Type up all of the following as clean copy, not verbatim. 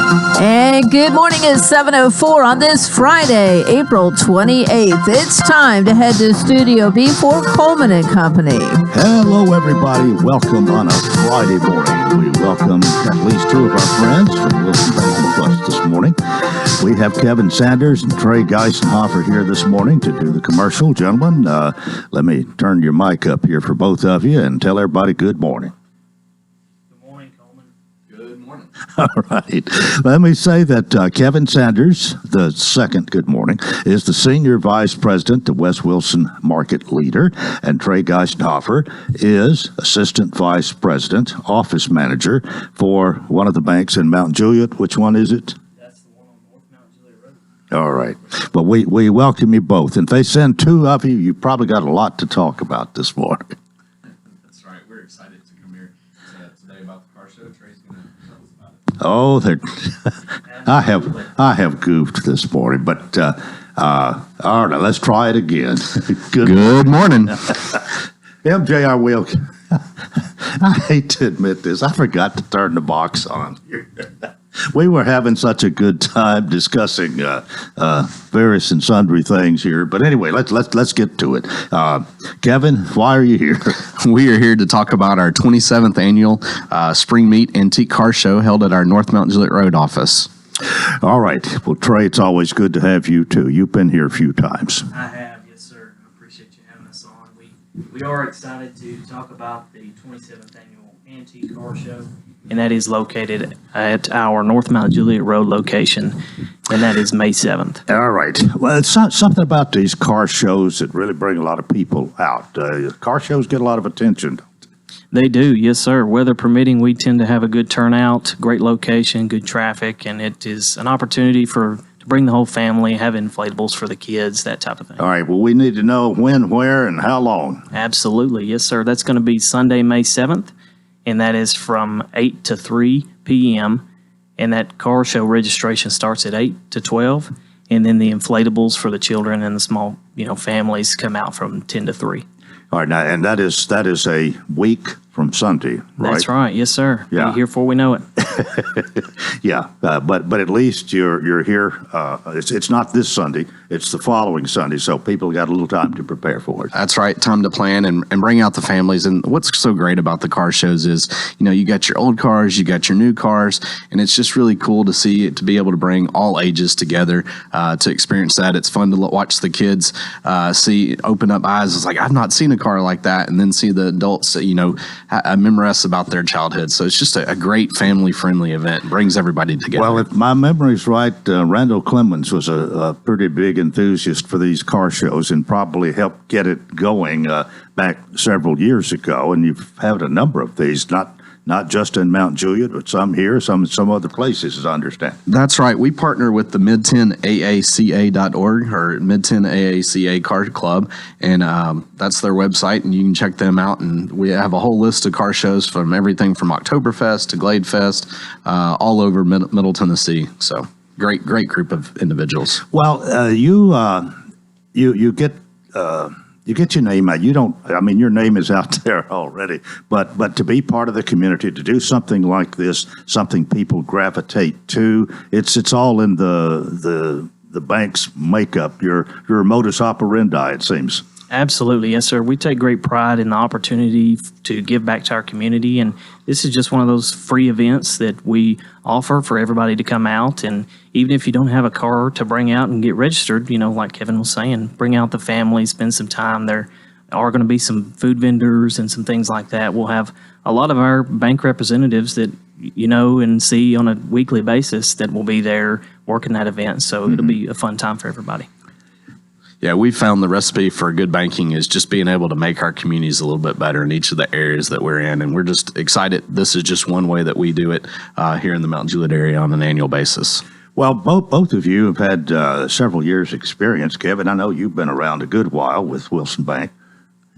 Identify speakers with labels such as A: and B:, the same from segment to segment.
A: And good morning. It's 7:04 on this Friday, April 28th. It's time to head to Studio B for Coleman and Company.
B: Hello, everybody. Welcome on a Friday morning. We welcome at least two of our friends from Wilson Bank Plus this morning. We have Kevin Sanders and Trey Geisenhofer here this morning to do the commercial. Gentlemen, let me turn your mic up here for both of you and tell everybody good morning. All right. Let me say that Kevin Sanders, the second, good morning, is the Senior Vice President, the West Wilson Market Leader, and Trey Geisenhofer is Assistant Vice President, Office Manager for one of the banks in Mount Juliet. Which one is it?
C: That's the one on North Mount Juliet Road.
B: All right. But we welcome you both. And if they send two of you, you've probably got a lot to talk about this morning.
D: That's right. We're excited to come here today about the car show. Trey's going to tell us about it.
B: Oh, I have goofed this morning, but all right, let's try it again.
D: Good morning.
B: MJ, I will. I hate to admit this. I forgot to turn the box on. We were having such a good time discussing various and sundry things here. But anyway, let's get to it. Kevin, why are you here?
D: We are here to talk about our 27th annual Spring Meet Antique Car Show held at our North Mount Juliet Road office.
B: All right. Well, Trey, it's always good to have you, too. You've been here a few times.
C: I have, yes, sir. I appreciate you having us on. We are excited to talk about the 27th annual Antique Car Show, and that is located at our North Mount Juliet Road location, and that is May 7th.
B: All right. Well, it's something about these car shows that really bring a lot of people out. Car shows get a lot of attention.
C: They do, yes, sir. Weather permitting, we tend to have a good turnout, great location, good traffic, and it is an opportunity to bring the whole family, have inflatables for the kids, that type of thing.
B: All right. Well, we need to know when, where, and how long.
C: Absolutely, yes, sir. That's going to be Sunday, May 7th, and that is from 8 to 3 p.m., and that car show registration starts at 8 to 12, and then the inflatables for the children and the small, families come out from 10 to 3.
B: All right, now, and that is a week from Sunday, right?
C: That's right, yes, sir.
B: Yeah.
C: Be here before we know it.
B: Yeah, but at least you're here. It's not this Sunday; it's the following Sunday, so people got a little time to prepare for it.
D: That's right, time to plan and bring out the families. And what's so great about the car shows is, you got your old cars, you got your new cars, and it's just really cool to see it, to be able to bring all ages together to experience that. It's fun to watch the kids open up eyes. It's like, I've not seen a car like that, and then see the adults, reminisce about their childhood. So it's just a great family-friendly event. It brings everybody together.
B: Well, if my memory's right, Randall Clemens was a pretty big enthusiast for these car shows and probably helped get it going back several years ago. And you've had a number of these, not just in Mount Juliet, but some here, some other places, as I understand.
D: That's right. We partner with the Mid10AACA.org or Mid10 AACA Car Club, and that's their website, and you can check them out. And we have a whole list of car shows from everything from Oktoberfest to Glade Fest, all over Middle Tennessee. So great group of individuals.
B: Well, you get. You get your name out. Your name is out there already. But to be part of the community, to do something like this, something people gravitate to, it's all in the bank's makeup, your modus operandi, it seems.
C: Absolutely, yes, sir. We take great pride in the opportunity to give back to our community, and this is just one of those free events that we offer for everybody to come out. And even if you don't have a car to bring out and get registered, like Kevin was saying, bring out the family, spend some time. There are going to be some food vendors and some things like that. We'll have a lot of our bank representatives that and see on a weekly basis that will be there working that event. So It'll be a fun time for everybody.
D: Yeah, we found the recipe for good banking is just being able to make our communities a little bit better in each of the areas that we're in. And we're just excited. This is just one way that we do it here in the Mount Juliet area on an annual basis.
B: Well, both of you have had several years' experience. Kevin, I know you've been around a good while with Wilson Bank.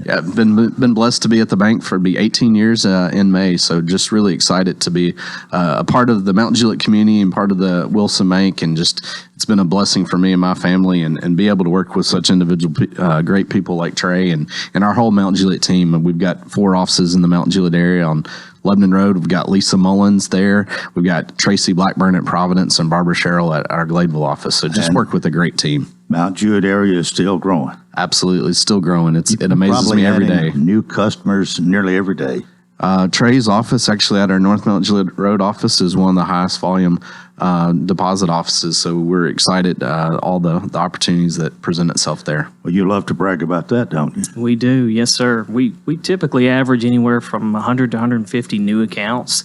D: Yeah, I've been blessed to be at the bank for 18 years in May, so just really excited to be a part of the Mount Juliet community and part of the Wilson Bank, and just it's been a blessing for me and my family, and be able to work with such individual great people like Trey and our whole Mount Juliet team. And we've got 4 offices in the Mount Juliet area on Lebanon Road, we've got Lisa Mullins there. We've got Tracy Blackburn at Providence and Barbara Sherrill at our Gladeville office. So just work with a great team.
B: Mount Jewett area is still growing.
D: Absolutely. It's still growing. It amazes me every day.
B: New customers nearly every day.
D: Trey's office, actually at our North Mount Jewett Road office, is one of the highest volume deposit offices. So we're excited all the opportunities that present itself there.
B: Well, you love to brag about that, don't you?
C: We do, yes, sir. We typically average anywhere from 100 to 150 new accounts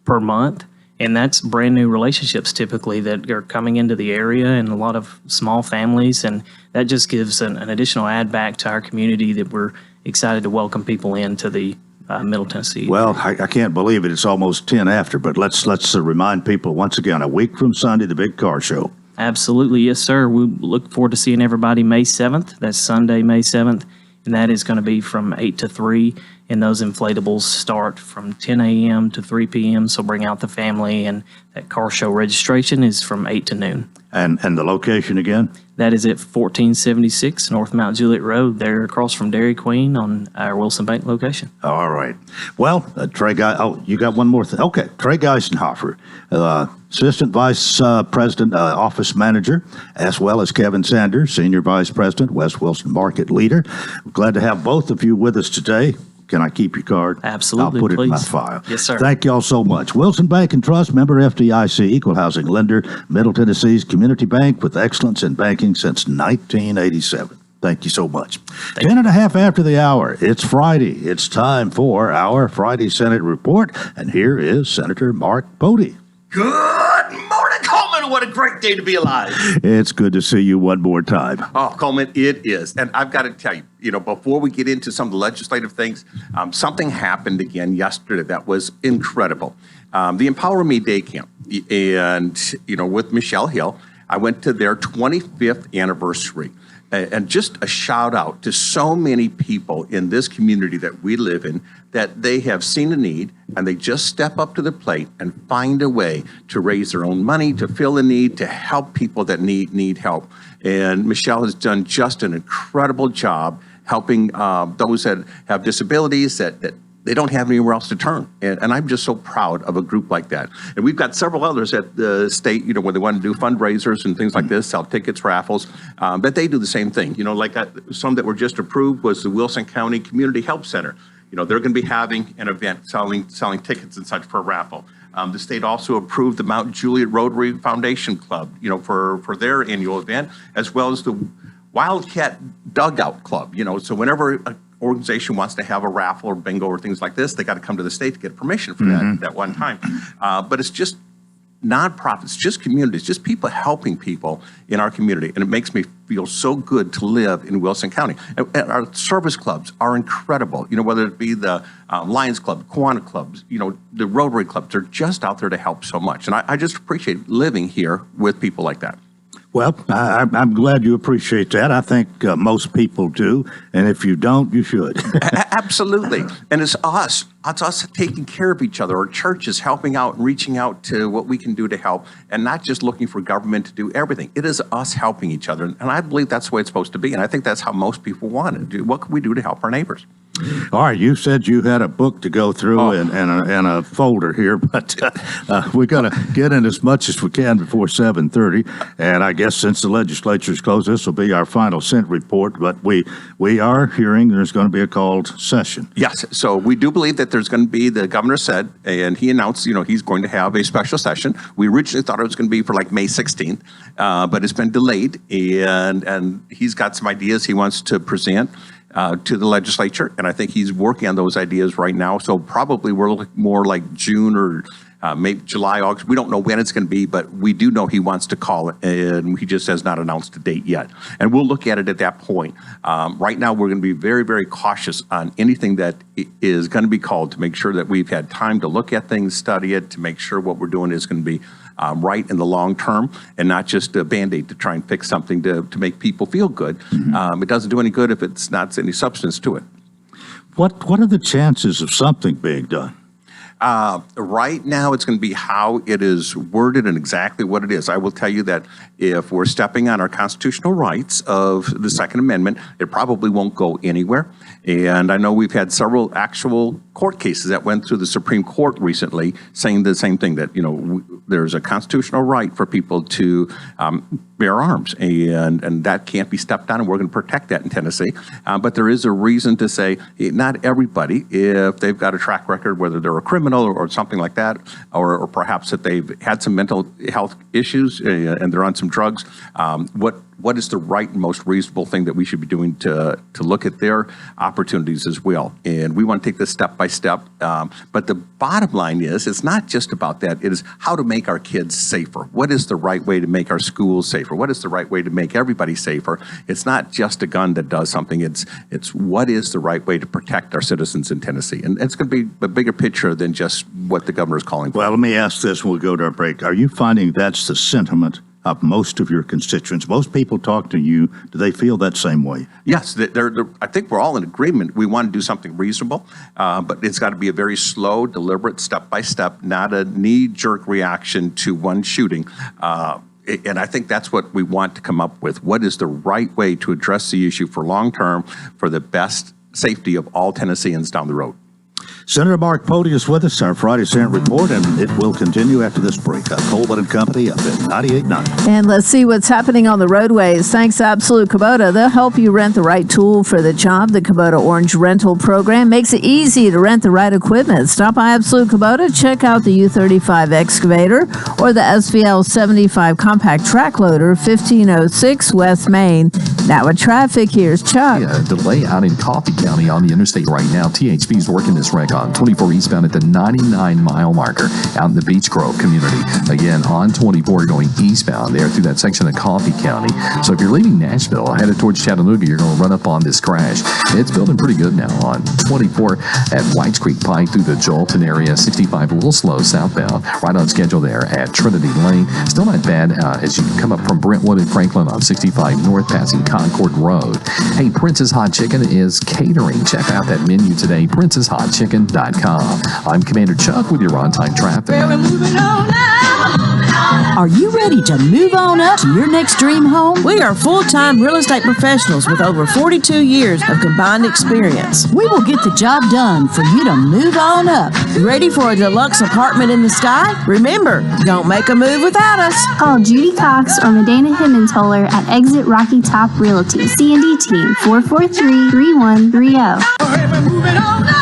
C: per month, and that's brand new relationships typically that are coming into the area, and a lot of small families, and that just gives an additional add back to our community that we're excited to welcome people into the Middle Tennessee.
B: Well, I can't believe it. It's almost 10 after, but let's remind people once again, a week from Sunday, the big car show.
C: Absolutely, yes, sir. We look forward to seeing everybody May 7th. That's Sunday, May 7th, and that is going to be from 8 to 3, and those inflatables start from 10 a.m. to 3 p.m., so bring out the family, and that car show registration is from 8 to noon.
B: And the location again?
C: That is at 1476 North Mount Juliet Road, there across from Dairy Queen on our Wilson Bank location.
B: All right. Well, Trey, you got one more thing. Okay, Trey Geisenhofer, Assistant Vice President, Office Manager, as well as Kevin Sanders, Senior Vice President, West Wilson Market Leader. We're glad to have both of you with us today. Can I keep your card?
C: Absolutely,
B: I'll put it in my
C: please.
B: file.
C: Yes, sir.
B: Thank you all so much. Wilson Bank and Trust, member FDIC, equal housing lender, Middle Tennessee's community bank with excellence in banking since 1987. Thank you so much. 10 and a half after the hour. It's Friday. It's time for our Friday Senate report. And here is Senator Mark Bodie.
E: Good morning, Coleman. What a great day to be alive.
B: It's good to see you one more time.
E: Oh, Coleman, it is. And I've got to tell you, before we get into some of the legislative things, something happened again yesterday that was incredible. The Empower Me Day Camp. And, with Michelle Hill, I went to their 25th anniversary. And just a shout out to so many people in this community that we live in that they have seen a need and they just step up to the plate and find a way to raise their own money, to fill a need, to help people that need help. And Michelle has done just an incredible job helping those that have disabilities that they don't have anywhere else to turn. And I'm just so proud of a group like that. And we've got several others at the state, when they want to do fundraisers and things like this, sell tickets, raffles, but they do the same thing. Some that were just approved was the Wilson County Community Help Center. They're going to be having an event selling tickets and such for a raffle. The state also approved the Mount Juliet Rotary Foundation Club, for their annual event, as well as the Wildcat Dugout Club, so whenever a organization wants to have a raffle or bingo or things like this, they got to come to the state to get permission for that one time. But it's just nonprofits, just communities, just people helping people in our community. And it makes me feel so good to live in Wilson County. And our service clubs are incredible, whether it be the Lions Club, Kiwanis Clubs, the Rotary Clubs, they're just out there to help so much. And I just appreciate living here with people like that.
B: Well, I'm glad you appreciate that. I think most people do, and if you don't, you should.
E: Absolutely. And it's us taking care of each other, our churches helping out and reaching out to what we can do to help, and not just looking for government to do everything. It is us helping each other, and I believe that's the way it's supposed to be, and I think that's how most people want to do. What can we do to help our neighbors?
B: All right, you said you had a book to go through and a folder here, but we're going to get in as much as we can before 7:30. And I guess since the legislature's closed, this will be our final Senate report. But we are hearing there's going to be a called session.
E: Yes, so we do believe that there's going to be, the governor said, and he announced, he's going to have a special session. We originally thought it was going to be for like May 16th, but it's been delayed, and he's got some ideas he wants to present to the legislature, and I think he's working on those ideas right now. So probably we're looking more like June or maybe July, August. We don't know when it's going to be, but we do know he wants to call it, and he just has not announced a date yet. And we'll look at it at that point. Right now, we're going to be very, very cautious on anything that is going to be called to make sure that we've had time to look at things, study it, to make sure what we're doing is going to be right in the long term, and not just a Band-Aid to try and fix something to make people feel good. It doesn't do any good if it's not any substance to it.
B: What are the chances of something being done?
E: Right now, it's going to be how it is worded and exactly what it is. I will tell you that if we're stepping on our constitutional rights of the Second Amendment, it probably won't go anywhere. And I know we've had several actual court cases that went through the Supreme Court recently saying the same thing, that, there's a constitutional right for people to bear arms, and that can't be stepped on, and we're going to protect that in Tennessee. But there is a reason to say not everybody, if they've got a track record, whether they're a criminal or something like that, or perhaps that they've had some mental health issues and they're on some drugs, what is the right and most reasonable thing that we should be doing to look at their opportunities as well? And we want to take this step by step. But the bottom line is, it's not just about that. It is how to make our kids safer. What is the right way to make our schools safer? What is the right way to make everybody safer? It's not just a gun that does something. It's what is the right way to protect our citizens in Tennessee? And it's going to be a bigger picture than just what the governor is calling for.
B: Well, let me ask this. We'll go to our break. Are you finding that's the sentiment of most of your constituents? Most people talk to you. Do they feel that same way?
E: Yes, I think we're all in agreement. We want to do something reasonable, but it's got to be a very slow, deliberate, step-by-step, not a knee-jerk reaction to one shooting. And I think that's what we want to come up with. What is the right way to address the issue for long-term, for the best safety of all Tennesseans down the road?
B: Senator Mark Pody is with us, our Friday Senate report, and it will continue after this break. Coleman and Company up at 98.9.
A: And let's see what's happening on the roadways. Thanks to Absolute Kubota. They'll help you rent the right tool for the job. The Kubota Orange Rental Program makes it easy to rent the right equipment. Stop by Absolute Kubota, check out the U35 excavator or the SVL 75 compact track loader, 1506 West Main. Now with traffic, here's Chuck.
F: Yeah, delay out in Coffee County on the interstate right now. THP is working this wreck on 24 eastbound at the 99-mile marker out in the Beach Grove community. Again, on 24 going eastbound there through that section of Coffee County. So if you're leaving Nashville, headed towards Chattanooga, you're going to run up on this crash. It's building pretty good now on 24 at Whites Creek Pike through the Jolton area. 65 a little slow southbound. Right on schedule there at Trinity Lane. Still not bad as you come up from Brentwood and Franklin on 65 north passing Concord Road. Hey, Prince's Hot Chicken is catering. Check out that menu today, princeshotchicken.com. I'm Commander Chuck with your on-time traffic.
G: Well, we're moving on now. Are you ready to move on up to your next dream home? We are full-time real estate professionals with over 42 years of combined experience. We will get the job done for you to move on up. Ready for a deluxe apartment in the sky? Remember, don't make a move without us.
H: Call Judy Cox or Medina Himmentoller at Exit Rocky Top Realty. C&D Team 443-3130.
G: We're moving on up.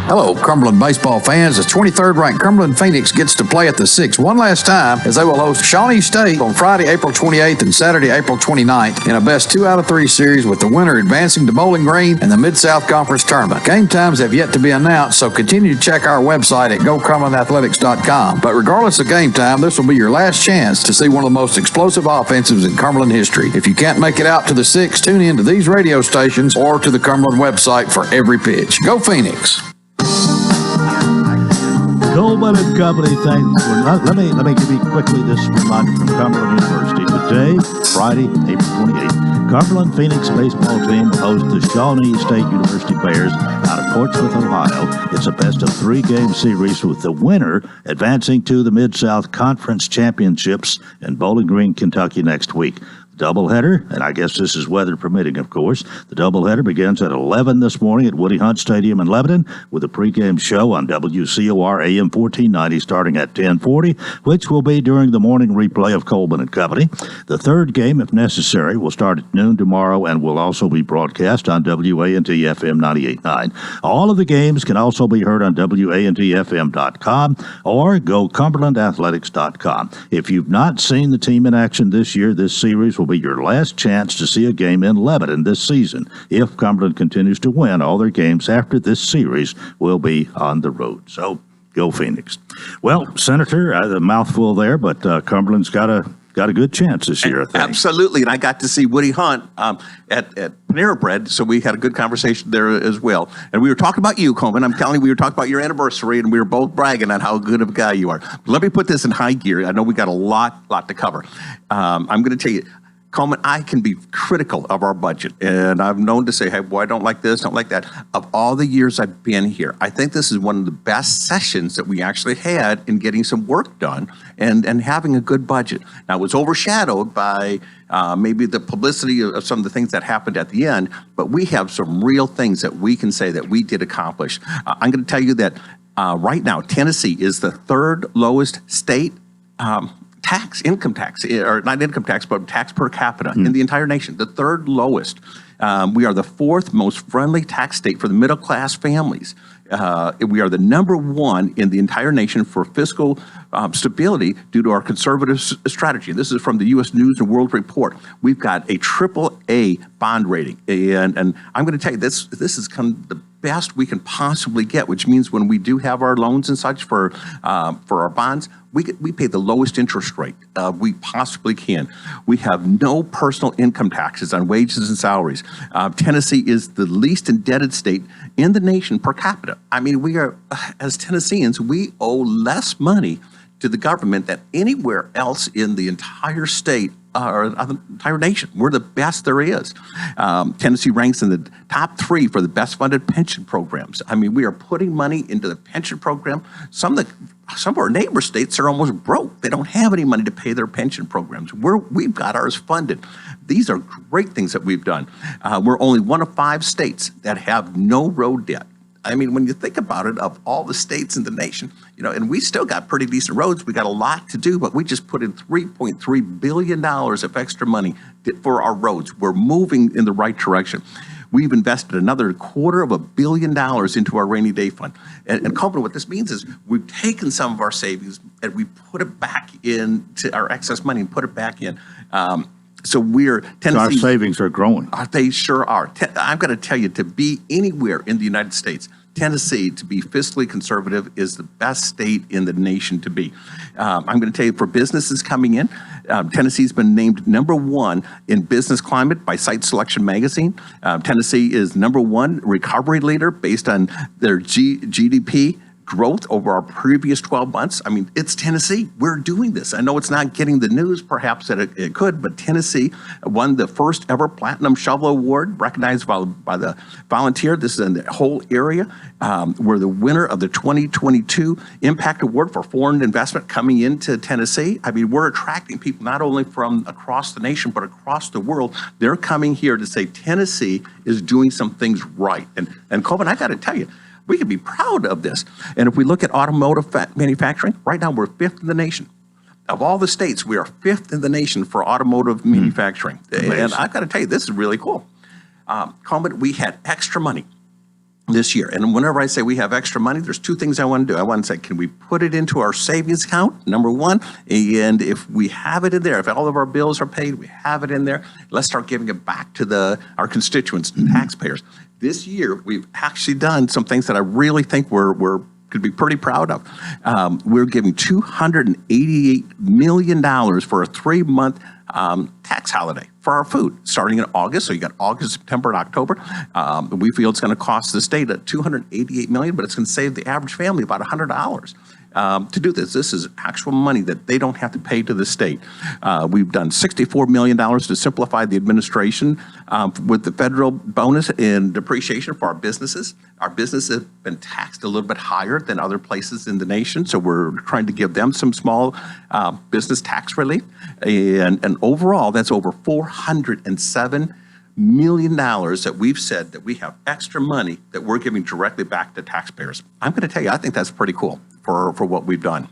I: Hello, Cumberland baseball fans. The 23rd ranked Cumberland Phoenix gets to play at the 6 one last time as they will host Shawnee State on Friday, April 28th and Saturday, April 29th in a best 2 out of 3 series, with the winner advancing to Bowling Green and the Mid-South Conference Tournament. Game times have yet to be announced, so continue to check our website at gocumberlandathletics.com. But regardless of game time, this will be your last chance to see one of the most explosive offensives in Cumberland history. If you can't make it out to the 6, tune in to these radio stations or to the Cumberland website for every pitch. Go Phoenix!
B: Coleman and Company, thanks. Let me give you quickly this reminder from Cumberland University. Today, Friday, April 28th, Cumberland Phoenix baseball team will host the Shawnee State University Bears out of Portsmouth, Ohio. It's a best-of-3 game series with the winner advancing to the Mid-South Conference Championships in Bowling Green, Kentucky next week. Doubleheader, and I guess this is weather permitting, of course. The doubleheader begins at 11 this morning at Woody Hunt Stadium in Lebanon with a pregame show on WCOR AM 1490 starting at 10:40, which will be during the morning replay of Coleman and Company. The third game, if necessary, will start at noon tomorrow and will also be broadcast on WANT FM 98.9. All of the games can also be heard on WANTFM.com or GoCumberlandAthletics.com. If you've not seen the team in action this year, this series will be your last chance to see a game in Lebanon this season. If Cumberland continues to win all their games after this series, will be on the road. So, go Phoenix. Well, Senator, a mouthful there, but Cumberland's got a good chance this year, I think.
E: Absolutely, and I got to see Woody Hunt at Panera Bread, so we had a good conversation there as well. And we were talking about you, Coleman. I'm telling you, we were talking about your anniversary, and we were both bragging on how good of a guy you are. But let me put this in high gear. I know we got a lot to cover. I'm going to tell you, Coleman, I can be critical of our budget, and I'm known to say, hey, boy, I don't like this, don't like that. Of all the years I've been here, I think this is one of the best sessions that we actually had in getting some work done and having a good budget. Now, it was overshadowed by maybe the publicity of some of the things that happened at the end, but we have some real things that we can say that we did accomplish. I'm going to tell you that right now, Tennessee is the third lowest state income tax, or not income tax, but tax per capita in the entire nation, the third lowest. We are the fourth most friendly tax state for the middle class families. We are the number one in the entire nation for fiscal stability due to our conservative strategy. This is from the U.S. News and World Report. We've got a AAA bond rating, and I'm going to tell you this is kind of the best we can possibly get, which means when we do have our loans and such for our bonds, we pay the lowest interest rate we possibly can. We have no personal income taxes on wages and salaries. Tennessee is the least indebted state in the nation per capita. I mean, we are, as Tennesseans, we owe less money to the government than anywhere else in the entire state or the entire nation. We're the best there is. Tennessee ranks in the top 3 for the best funded pension programs. I mean, we are putting money into the pension program. Some of our neighbor states are almost broke. They don't have any money to pay their pension programs. We've got ours funded. These are great things that we've done. We're only one of 5 states that have no road debt. I mean, when you think about it, of all the states in the nation, and we still got pretty decent roads. We got a lot to do, but we just put in $3.3 billion of extra money for our roads. We're moving in the right direction. We've invested another $250 million into our rainy day fund. And Coleman, what this means is we've taken some of our savings and we put it back into our excess money and put it back in. So our
B: savings are growing.
E: They sure are. I'm going to tell you, to be anywhere in the United States, Tennessee, to be fiscally conservative, is the best state in the nation to be. I'm going to tell you, for businesses coming in, Tennessee's been named number 1 in business climate by Site Selection Magazine. Tennessee is number 1 recovery leader based on their GDP growth over our previous 12 months. I mean, it's Tennessee. We're doing this. I know it's not getting the news perhaps that it could, but Tennessee won the first ever Platinum Shovel Award recognized by the Volunteer. This is in the whole area. We're the winner of the 2022 Impact Award for foreign investment coming into Tennessee. I mean, we're attracting people not only from across the nation, but across the world. They're coming here to say Tennessee is doing some things right. And Coleman, I got to tell you, we can be proud of this. And if we look at automotive manufacturing, right now we're 5th in the nation. Of all the states, we are 5th in the nation for automotive manufacturing.
B: Amazing.
E: And I've got to tell you, this is really cool. Coleman, we had extra money this year. And whenever I say we have extra money, there's 2 things I want to do. I want to say, can we put it into our savings account, number 1? And if we have it in there, if all of our bills are paid, we have it in there, let's start giving it back to our constituents, the taxpayers. This year, we've actually done some things that I really think we're could be pretty proud of. We're giving $288 million for a 3-month tax holiday for our food, starting in August. So you got August, September, and October. We feel it's going to cost the state $288 million, but it's going to save the average family about $100. To do this. This is actual money that they don't have to pay to the state. We've done $64 million to simplify the administration with the federal bonus and depreciation for our businesses. Our businesses have been taxed a little bit higher than other places in the nation, so we're trying to give them some small business tax relief. And overall, that's over $407 million that we've said that we have extra money that we're giving directly back to taxpayers. I'm going to tell you, I think that's pretty cool for what we've done.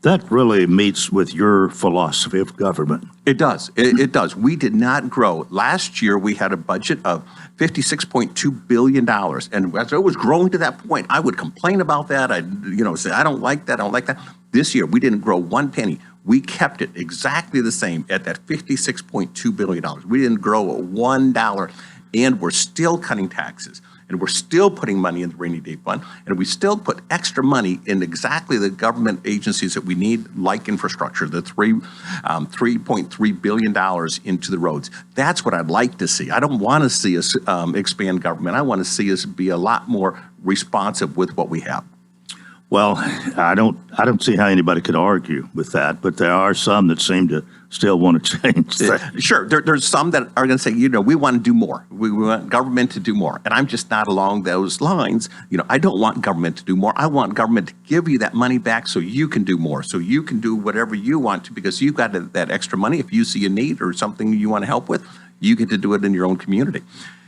B: That really meets with your philosophy of government.
E: It does. It does. We did not grow. Last year, we had a budget of $56.2 billion. And as it was growing to that point, I would complain about that. I'd say, I don't like that. I don't like that. This year, we didn't grow 1 penny. We kept it exactly the same at that $56.2 billion. We didn't grow $1, and we're still cutting taxes. And we're still putting money in the rainy day fund, and we still put extra money in exactly the government agencies that we need, like infrastructure, the $3.3 billion into the roads. That's what I'd like to see. I don't want to see us expand government. I want to see us be a lot more responsive with what we have.
B: Well, I don't see how anybody could argue with that, but there are some that seem to still want to change that.
E: Sure, there's some that are going to say, we want to do more. We want government to do more. And I'm just not along those lines. I don't want government to do more. I want government to give you that money back so you can do more, so you can do whatever you want to, because you've got that extra money. If you see a need or something you want to help with, you get to do it in your own community.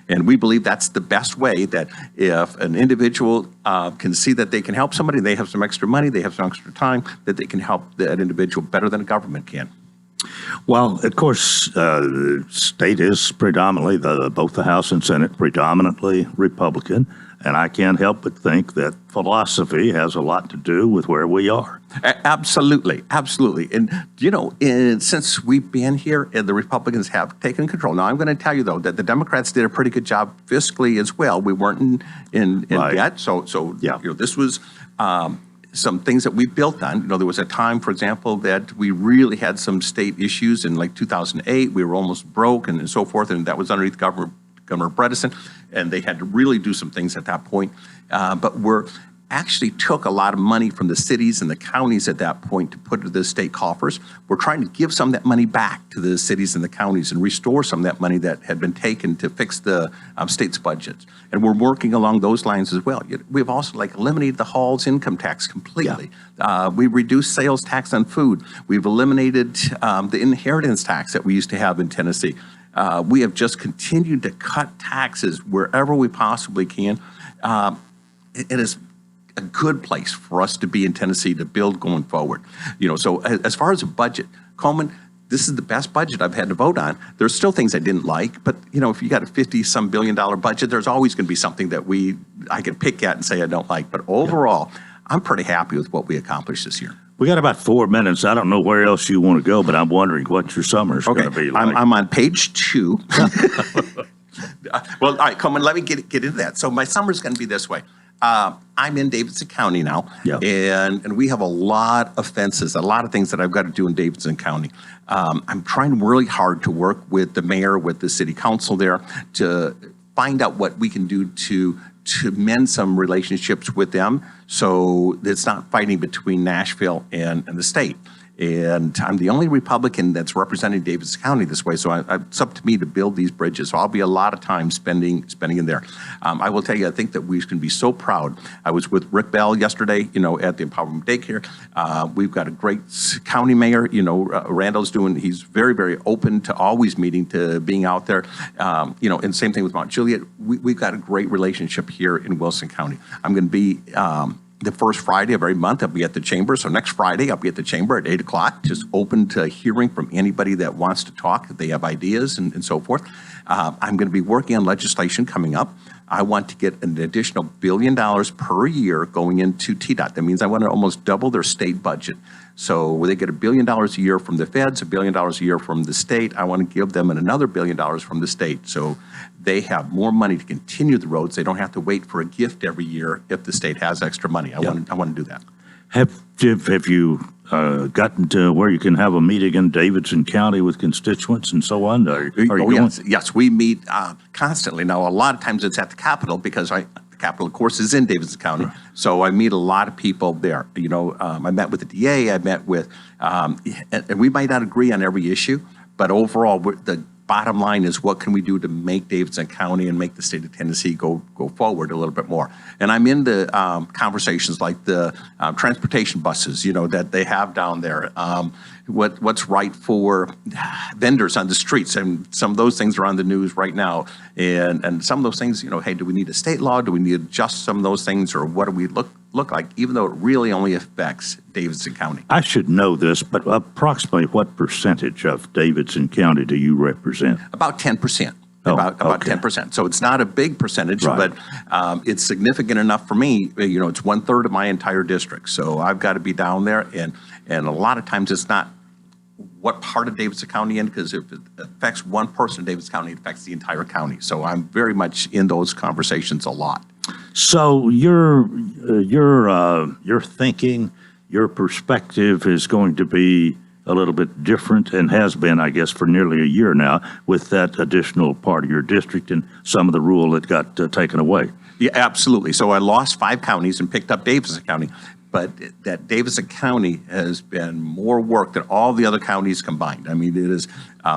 E: And we believe that's the best way, that if an individual can see that they can help somebody, they have some extra money, they have some extra time, that they can help that individual better than a government can.
B: Well, of course, the state is predominantly, both the House and Senate, predominantly Republican. And I can't help but think that philosophy has a lot to do with where we are.
E: Absolutely, absolutely. And, since we've been here, and the Republicans have taken control. Now, I'm going to tell you, though, that the Democrats did a pretty good job fiscally as well. We weren't in
B: Right.
E: debt. So
B: Yeah.
E: this was some things that we built on. There was a time, for example, that we really had some state issues in like 2008. We were almost broke and so forth, and that was underneath Governor Bredesen, and they had to really do some things at that point. But we're actually took a lot of money from the cities and the counties at that point to put to the state coffers. We're trying to give some of that money back to the cities and the counties and restore some of that money that had been taken to fix the state's budgets. And we're working along those lines as well. We've also eliminated the Hall's income tax completely. Yeah. We've reduced sales tax on food. We've eliminated the inheritance tax that we used to have in Tennessee. We have just continued to cut taxes wherever we possibly can. It is a good place for us to be in Tennessee to build going forward. So as far as a budget, Coleman, this is the best budget I've had to vote on. There's still things I didn't like, but if you got a $50-some billion budget, there's always going to be something that I can pick at and say I don't like. But overall, I'm pretty happy with what we accolished this year.
B: We got about 4 minutes. I don't know where else you want to go, but I'm wondering what your summer's going to be like.
E: I'm on page 2. Well, all right, Coleman, let me get into that. So my summer's going to be this way. I'm in Davidson County now,
B: yeah.
E: and we have a lot of fences, a lot of things that I've got to do in Davidson County. I'm trying really hard to work with the mayor, with the city council there, to find out what we can do to mend some relationships with them, so it's not fighting between Nashville and the state. And I'm the only Republican that's representing Davidson County this way, so it's up to me to build these bridges. So I'll be a lot of time spending in there. I will tell you, I think that we can be so proud. I was with Rick Bell yesterday, at the Empowerment Daycare. We've got a great county mayor, Randall's he's very, very open to always meeting, to being out there. And same thing with Mount Juliet. We've got a great relationship here in Wilson County. I'm going to be the first Friday of every month, I'll be at the chamber. So next Friday, I'll be at the chamber at 8 o'clock, just open to hearing from anybody that wants to talk, if they have ideas and so forth. I'm going to be working on legislation coming up. I want to get an additional $1 billion per year going into TDOT. That means I want to almost double their state budget. So they get $1 billion a year from the feds, $1 billion a year from the state. I want to give them another $1 billion from the state, so they have more money to continue the roads. They don't have to wait for a gift every year if the state has extra money. I want to do that.
B: Have you gotten to where you can have a meeting in Davidson County with constituents and so on? Are you going?
E: Yes, we meet constantly. Now, a lot of times it's at the Capitol, because the Capitol, of course, is in Davidson County. Right. So I meet a lot of people there. I met with the DA. I met with, and we might not agree on every issue, but overall, the bottom line is, what can we do to make Davidson County and make the state of Tennessee go forward a little bit more? And I'm into conversations like the transportation buses, that they have down there. What's right for vendors on the streets, and some of those things are on the news right now. And some of those things, hey, do we need a state law? Do we need to adjust some of those things, or what do we look like? Even though it really only affects Davidson County.
B: I should know this, but approximately what percentage of Davidson County do you represent?
E: About 10%.
B: Oh,
E: about
B: okay.
E: 10%. So it's not a big percentage,
B: right.
E: But it's significant enough for me. It's 1/3 of my entire district. So I've got to be down there, and a lot of times it's not what part of Davidson County in, because if it affects one person in Davidson County, it affects the entire county. So I'm very much in those conversations a lot.
B: So your thinking, your perspective is going to be a little bit different, and has been, I guess, for nearly a year now, with that additional part of your district and some of the rule that got taken away.
E: Yeah, absolutely. So I lost 5 counties and picked up Davidson County. but that Davidson County has been more work than all the other counties combined. I mean, it is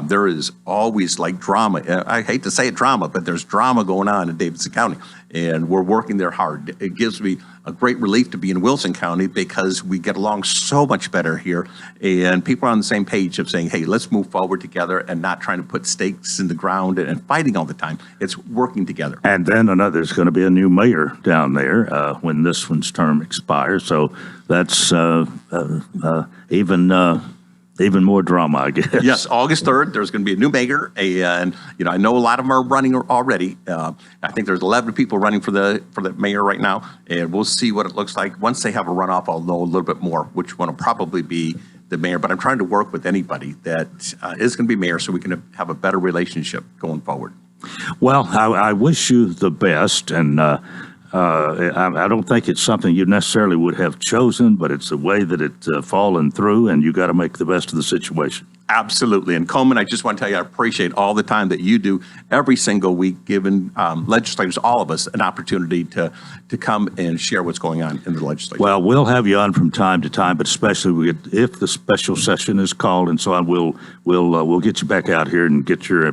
E: there is always like drama. I hate to say it drama, but there's drama going on in Davidson County, and we're working there hard. It gives me a great relief to be in Wilson County because we get along so much better here, and people are on the same page of saying, hey, let's move forward together and not trying to put stakes in the ground and fighting all the time. It's working together.
B: And then there's going to be a new mayor down there when this one's term expires. So that's even more drama, I guess.
E: Yes, August 3rd, there's going to be a new mayor, and I know a lot of them are running already. I think there's 11 people running for the mayor right now, and we'll see what it looks like. Once they have a runoff, I'll know a little bit more which one will probably be the mayor. But I'm trying to work with anybody that is going to be mayor so we can have a better relationship going forward.
B: Well, I wish you the best, and I don't think it's something you necessarily would have chosen, but it's the way that it's fallen through, and you got to make the best of the situation.
E: Absolutely. And Coleman, I just want to tell you, I appreciate all the time that you do every single week, giving legislators, all of us, an opportunity to come and share what's going on in the legislature.
B: Well, we'll have you on from time to time, but especially if the special session is called and so on, we'll get you back out here and get your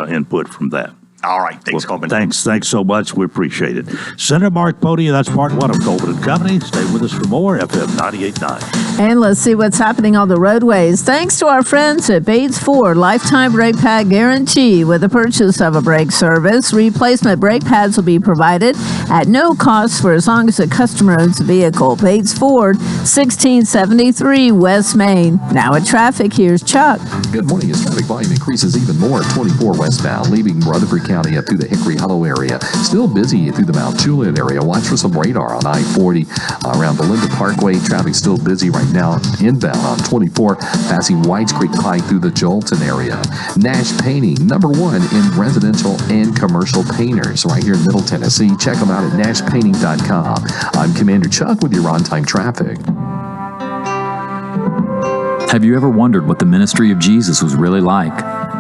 B: input from that.
E: All right. Thanks, Coleman.
B: Thanks so much. We appreciate it. Senator Mark Podia, that's part one of Coleman & Company. Stay with us for more, FM 98.9.
A: And let's see what's happening on the roadways. Thanks to our friends at Bates Ford, lifetime brake pad guarantee. With the purchase of a brake service, replacement brake pads will be provided at no cost for as long as the customer owns the vehicle. Bates Ford, 1673 West Main. Now at traffic, here's Chuck.
F: Good morning. As traffic volume increases even more, 24 westbound, leaving Rutherford County up through the Hickory Hollow area. Still busy through the Mount Juliet area. Watch for some radar on I-40 around Belinda Parkway. Traffic still busy right now inbound on 24, passing Whites Creek Pike through the Jolton area. Nash Painting, #1 in residential and commercial painters right here in Middle Tennessee. Check them out at nashpainting.com. I'm Commander Chuck with your on-time traffic.
J: Have you ever wondered what the ministry of Jesus was really like?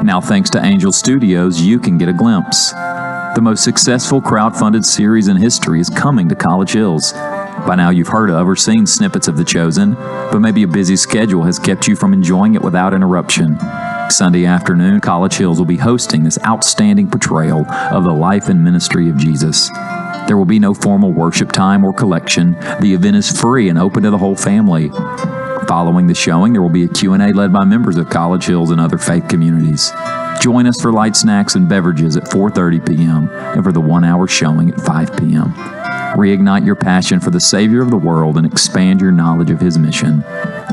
J: Now, thanks to Angel Studios, you can get a glimpse. The most successful crowd-funded series in history is coming to College Hills. By now you've heard of or seen snippets of The Chosen, but maybe a busy schedule has kept you from enjoying it without interruption. Sunday afternoon, College Hills will be hosting this outstanding portrayal of the life and ministry of Jesus. There will be no formal worship time or collection. The event is free and open to the whole family. Following the showing, there will be a Q&A led by members of College Hills and other faith communities. Join us for light snacks and beverages at 4:30 p.m. and for the 1-hour showing at 5 p.m. Reignite your passion for the Savior of the world and expand your knowledge of His mission.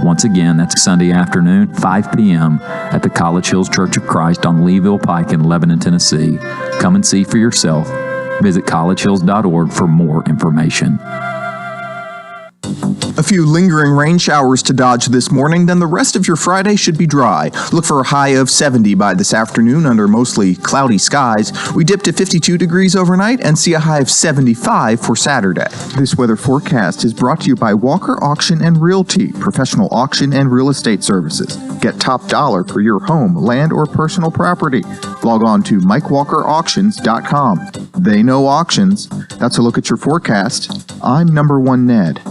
J: Once again, that's Sunday afternoon, 5 p.m. at the College Hills Church of Christ on Leeville Pike in Lebanon, Tennessee. Come and see for yourself. Visit collegehills.org for more information.
K: A few lingering rain showers to dodge this morning, then the rest of your Friday should be dry. Look for a high of 70 by this afternoon under mostly cloudy skies. We dip to 52 degrees overnight and see a high of 75 for Saturday. This weather forecast is brought to you by Walker Auction and Realty, professional auction and real estate services. Get top dollar for your home, land, or personal property. Log on to MikeWalkerAuctions.com. They know auctions. That's a look at your forecast. I'm #1 Ned.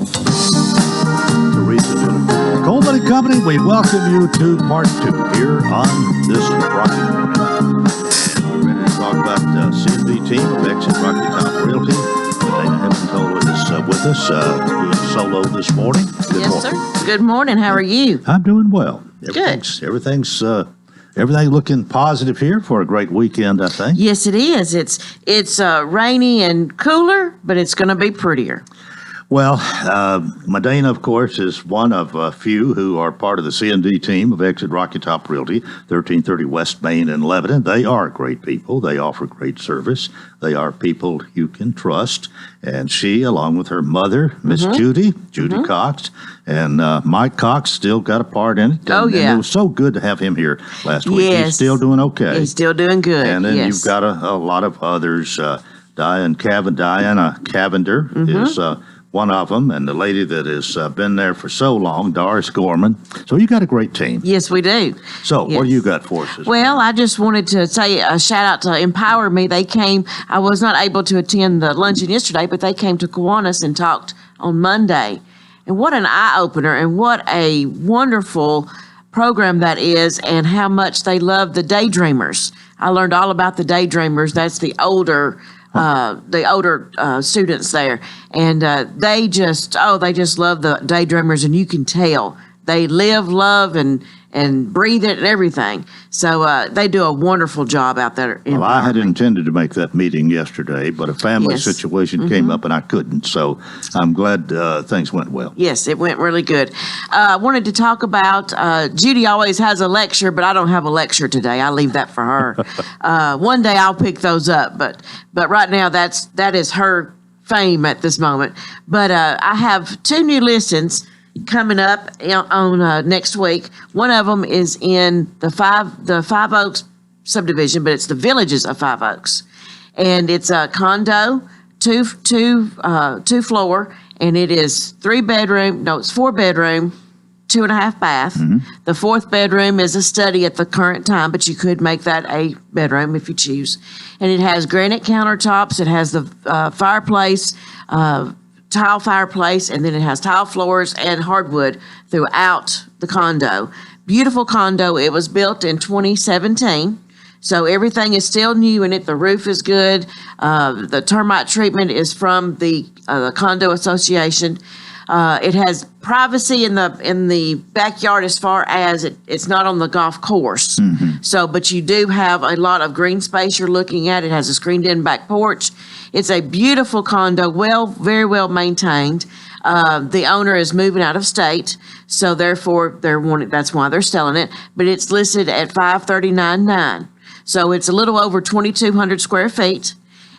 B: Coleman & Company, we welcome you to part 2 here on this Rocky Morning. We're ready to talk about CMD team of Exit Rocky Top Realty. Dana Hemmentoller is with us, doing solo this morning. Good morning.
G: Sir. Good morning. How are you?
B: I'm doing well.
G: Good.
B: Everything looking positive here for a great weekend, I think.
G: Yes, it is. It's rainy and cooler, but it's going to be prettier.
B: Well, Medina, of course, is one of a few who are part of the CND team of Exit Rocky Top Realty, 1330 West Main in Lebanon. They are great people. They offer great service. They are people you can trust. And she, along with her mother, Miss Judy Cox, and Mike Cox still got a part in it.
G: And
B: it was so good to have him here last week.
G: Yes.
B: He's still doing okay.
G: He's still doing good.
B: And then you've got a lot of others. Diana Cavender is one of them, and the lady that has been there for so long, Doris Gorman. So you got a great team.
G: Yes, we do.
B: So what do you got for us?
G: Well, I just wanted to say a shout out to Empower Me. They came. I was not able to attend the luncheon yesterday, but they came to Kiwanis and talked on Monday. And what an eye-opener, and what a wonderful program that is, and how much they love the daydreamers. I learned all about the daydreamers. That's the older students there, and they just love the daydreamers, and you can tell they live, love, and breathe it and everything. So they do a wonderful job out there.
B: Well, I had intended to make that meeting yesterday, but a family situation came up and I couldn't. So I'm glad things went well.
G: Yes, it went really good. I wanted to talk about, Judy always has a lecture, but I don't have a lecture today. I leave that for her. One day I'll pick those up, but right now that is her fame at this moment. But I have 2 new listens coming up on next week. One of them is in the Five Oaks subdivision, but it's the Villages of Five Oaks, and it's a condo, two floor, and it is 4 bedroom, 2.5 bath. The 4th bedroom is a study at the current time, but you could make that a bedroom if you choose. And it has granite countertops. It has the fireplace, tile fireplace, and then it has tile floors and hardwood throughout the condo. Beautiful condo. It was built in 2017, so everything is still new in it. The roof is good. The termite treatment is from the condo association. It has privacy in the backyard as far as it's not on the golf course. So, but you do have a lot of green space you're looking at. It has a screened-in back porch. It's a beautiful condo, very well maintained. The owner is moving out of state, so therefore that's why they're selling it. But it's listed at $539,900, so it's a little over 2,200 square feet.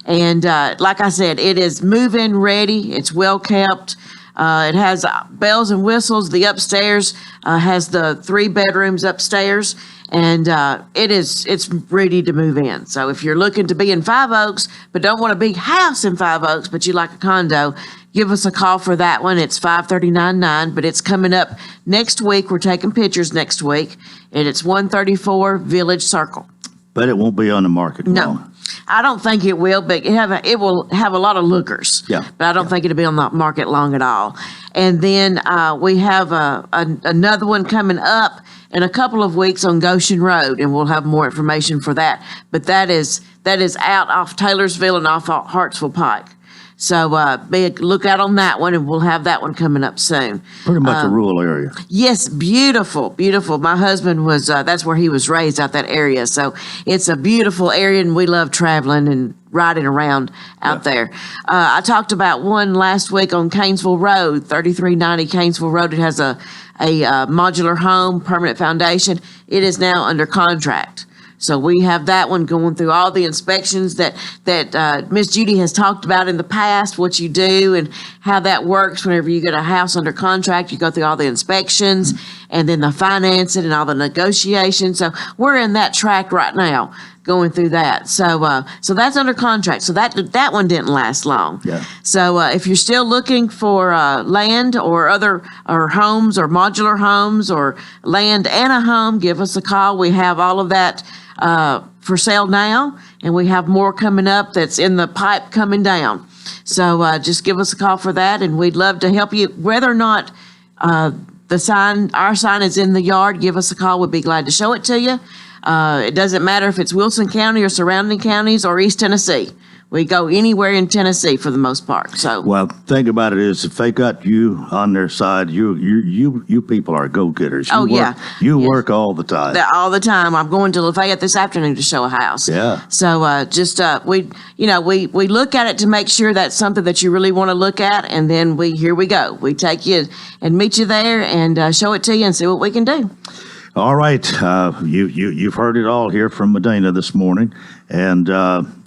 G: And like I said, it is move-in ready. It's well kept. It has bells and whistles. The upstairs has the 3 bedrooms upstairs, and it's ready to move in. So if you're looking to be in Five Oaks, but don't want a big house in Five Oaks, but you like a condo, give us a call for that one. It's $539,900, but it's coming up next week. We're taking pictures next week, and it's 134 Village Circle.
B: But it won't be on the market long.
G: I don't think it will, but it will have a lot of lookers.
B: Yeah.
G: But I don't think it'll be on the market long at all. And then we have another one coming up in a couple of weeks on Goshen Road, and we'll have more information for that. But that is out off Taylorsville and off Hartsville Pike. So be a lookout on that one, and we'll have that one coming up soon.
B: Pretty much a rural area.
G: Yes, beautiful, beautiful. My husband was, that's where he was raised, out that area. So it's a beautiful area, and we love traveling and riding around out there. I talked about one last week on Canesville Road, 3390 Canesville Road. It has a modular home, permanent foundation. It is now under contract. So we have that one going through all the inspections that Miss Judy has talked about in the past, what you do and how that works whenever you get a house under contract. You go through all the inspections and then the financing and all the negotiations. So we're in that track right now, going through that. So that's under contract. So that one didn't last long.
B: Yeah.
G: So if you're still looking for land or homes or modular homes or land and a home, give us a call. We have all of that for sale now, and we have more coming up that's in the pipe coming down. So just give us a call for that, and we'd love to help you. Whether or not our sign is in the yard, give us a call. We'd be glad to show it to you. It doesn't matter if it's Wilson County or surrounding counties or East Tennessee. We go anywhere in Tennessee for the most part. So
B: well, think about it is if they got you on their side, you people are go-getters. You work all the time.
G: All the time. I'm going to Lafayette this afternoon to show a house.
B: Yeah.
G: So we look at it to make sure that's something that you really want to look at, and then here we go. We take you and meet you there and show it to you and see what we can do.
B: All right, you've heard it all here from Medina this morning, and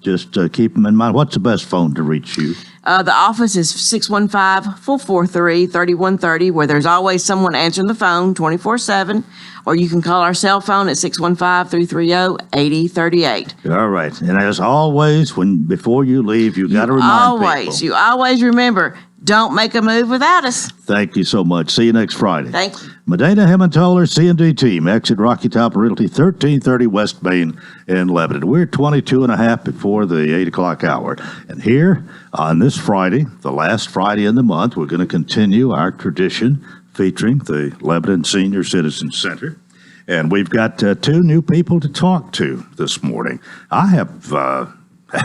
B: just keep them in mind. What's the best phone to reach you?
G: The office is 615-443-3130, where there's always someone answering the phone 24/7, or you can call our cell phone at 615-330-8038.
B: All right, and as always, before you leave, you got to remind people.
G: You always remember, Don't make a move without us.
B: Thank you so much. See you next Friday.
G: Thank you.
B: Medina Hemmentaler, C&D team, exit Rocky Top Realty, 1330 West Main in Lebanon. We're 22 and a half before the 8 o'clock hour. And here on this Friday, the last Friday in the month, we're going to continue our tradition featuring the Lebanon Senior Citizen Center. And we've got two new people to talk to this morning. I have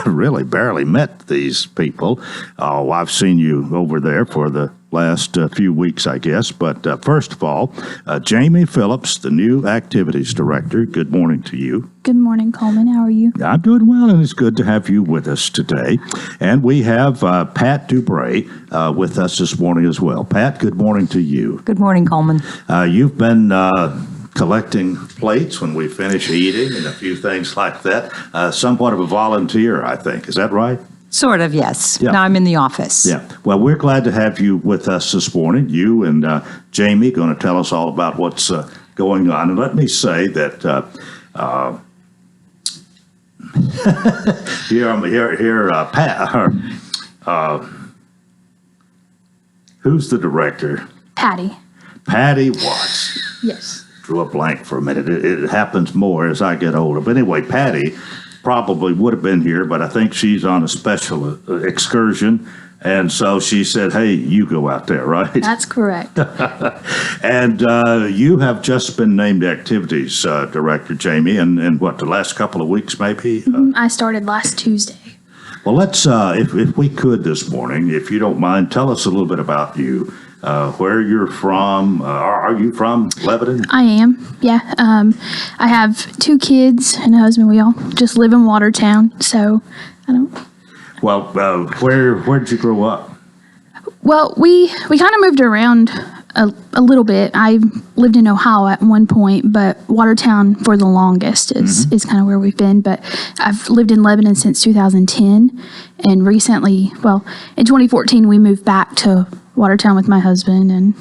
B: really barely met these people. Oh, I've seen you over there for the last few weeks, I guess. But first of all, Jamie Phillips, the new Activities Director. Good morning to you.
H: Good morning, Coleman. How are you?
B: I'm doing well, and it's good to have you with us today. And we have Pat Dubray with us this morning as well. Pat, good morning to you.
L: Good morning, Coleman.
B: You've been collecting plates when we finish eating and a few things like that. Somewhat of a volunteer, I think. Is that right?
L: Sort of, yes.
B: Yeah.
L: Now I'm in the office.
B: Yeah. Well, we're glad to have you with us this morning. You and Jamie going to tell us all about what's going on. And let me say that Pat, who's the director?
H: Patty.
B: Patty Watts.
H: Yes.
B: Drew a blank for a minute. It happens more as I get older. But anyway, Patty probably would have been here, but I think she's on a special excursion. And so she said, hey, you go out there, right?
H: That's correct.
B: And you have just been named Activities Director, Jamie, and what, the last couple of weeks maybe?
H: I started last Tuesday.
B: Well, let's, if we could this morning, if you don't mind, tell us a little bit about you. Where you're from. Are you from Lebanon?
H: I am, yeah. I have 2 kids and a husband. We all just live in Watertown, so I don't...
B: Well, where'd you grow up?
H: Well, we kind of moved around a little bit. I lived in Ohio at one point, but Watertown for the longest is kind of where we've been. But I've lived in Lebanon since 2010, and recently, well, in 2014, we moved back to Watertown with my husband. And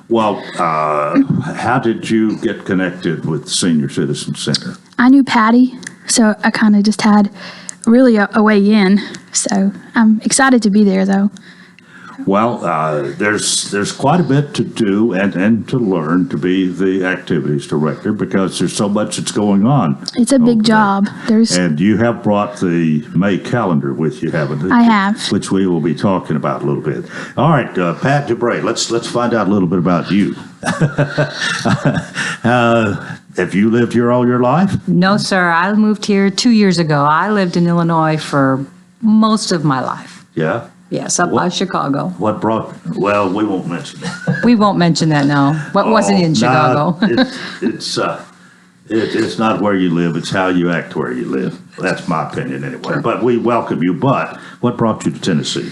B: well, how did you get connected with the Senior Citizen Center?
H: I knew Patty, so I kind of just had really a way in. So I'm excited to be there, though.
B: Well, there's quite a bit to do and to learn to be the Activities Director because there's so much that's going on.
H: It's a big job.
B: And you have brought the May calendar with you, haven't you?
H: I have.
B: Which we will be talking about a little bit. All right, Pat Dubray, let's find out a little bit about you. Have you lived here all your life?
L: No, sir. I moved here 2 years ago. I lived in Illinois for most of my life.
B: Yeah?
L: Yes, up by Chicago.
B: What brought, well, we won't mention that.
L: We won't mention that now. What wasn't in Chicago?
B: It's not where you live, it's how you act where you live. That's my opinion anyway. Sure. But we welcome you. But what brought you to Tennessee?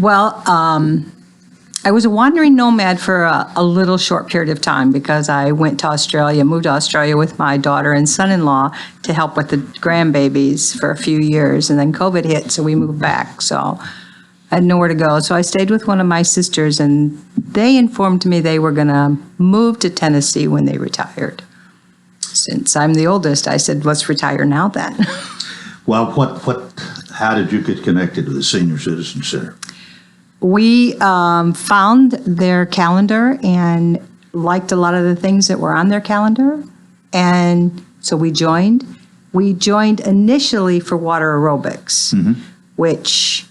L: Well, I was a wandering nomad for a little short period of time because I went to Australia, moved to Australia with my daughter and son-in-law to help with the grandbabies for a few years. And then COVID hit, so we moved back. So I had nowhere to go. So I stayed with one of my sisters, and they informed me they were going to move to Tennessee when they retired. Since I'm the oldest, I said, let's retire now then.
B: Well, how did you get connected to the Senior Citizen Center?
L: We found their calendar and liked a lot of the things that were on their calendar. And so we joined. We joined initially for water aerobics, which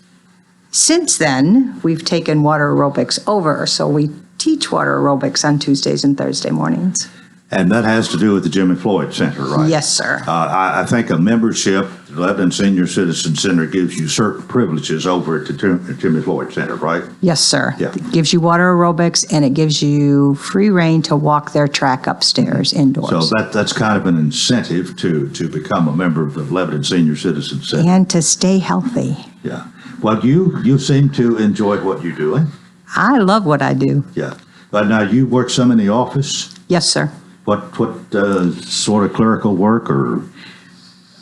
L: since then we've taken water aerobics over. So we teach water aerobics on Tuesdays and Thursday mornings.
B: And that has to do with the Jimmy Floyd Center, right?
L: Yes, sir.
B: I think a membership, the Lebanon Senior Citizen Center, gives you certain privileges over at the Jimmy Floyd Center, right?
L: Yes, sir.
B: Yeah.
L: It gives you water aerobics, and it gives you free reign to walk their track upstairs indoors.
B: So that's kind of an incentive to become a member of the Lebanon Senior Citizen Center.
L: And to stay healthy.
B: Yeah. Well, you seem to enjoy what you're doing.
L: I love what I do.
B: Yeah. But now you work some in the office?
L: Yes, sir.
B: What sort of clerical work or?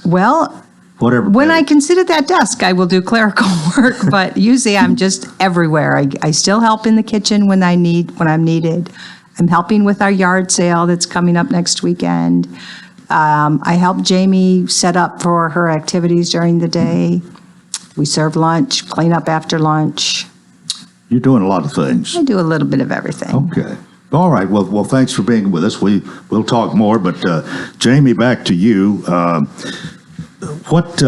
L: Well,
B: whatever.
L: When I can sit at that desk, I will do clerical work, but usually I'm just everywhere. I still help in the kitchen when I'm needed. I'm helping with our yard sale that's coming up next weekend. I help Jamie set up for her activities during the day. We serve lunch, clean up after lunch.
B: You're doing a lot of things.
L: I do a little bit of everything.
B: Okay. All right. Well, thanks for being with us. We'll talk more. But Jamie, back to you. What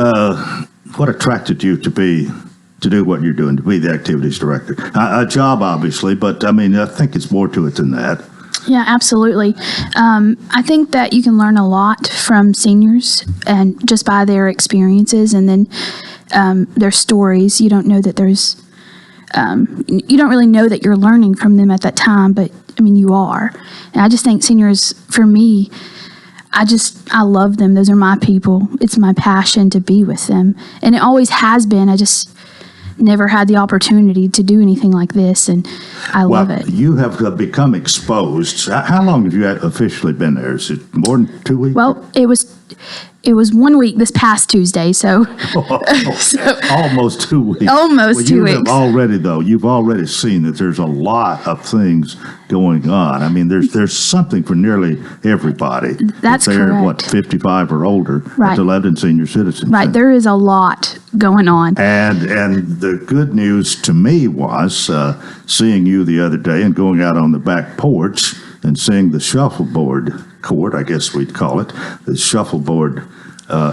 B: attracted you to do what you're doing, to be the activities director? A job, obviously, but I mean, I think it's more to it than that.
H: Yeah, absolutely. I think that you can learn a lot from seniors and just by their experiences and then their stories. You don't know that you don't really know that you're learning from them at that time, but I mean, you are. And I just think seniors, for me, I love them. Those are my people. It's my passion to be with them. And it always has been. I just never had the opportunity to do anything like this, and I love it.
B: You have become exposed. How long have you officially been there? Is it more than 2 weeks?
H: Well, it was 1 week this past Tuesday, so,
B: almost 2 weeks.
H: Almost 2 weeks.
B: You've already seen that there's a lot of things going on. I mean, there's something for nearly everybody.
H: That's
B: they're,
H: correct.
B: 55 or older
H: Right.
B: at the Lebanon Senior Citizens
H: Right,
B: Center.
H: there is a lot going on.
B: And the good news to me was seeing you the other day and going out on the back porch and seeing the shuffleboard court, I guess we'd call it, the shuffleboard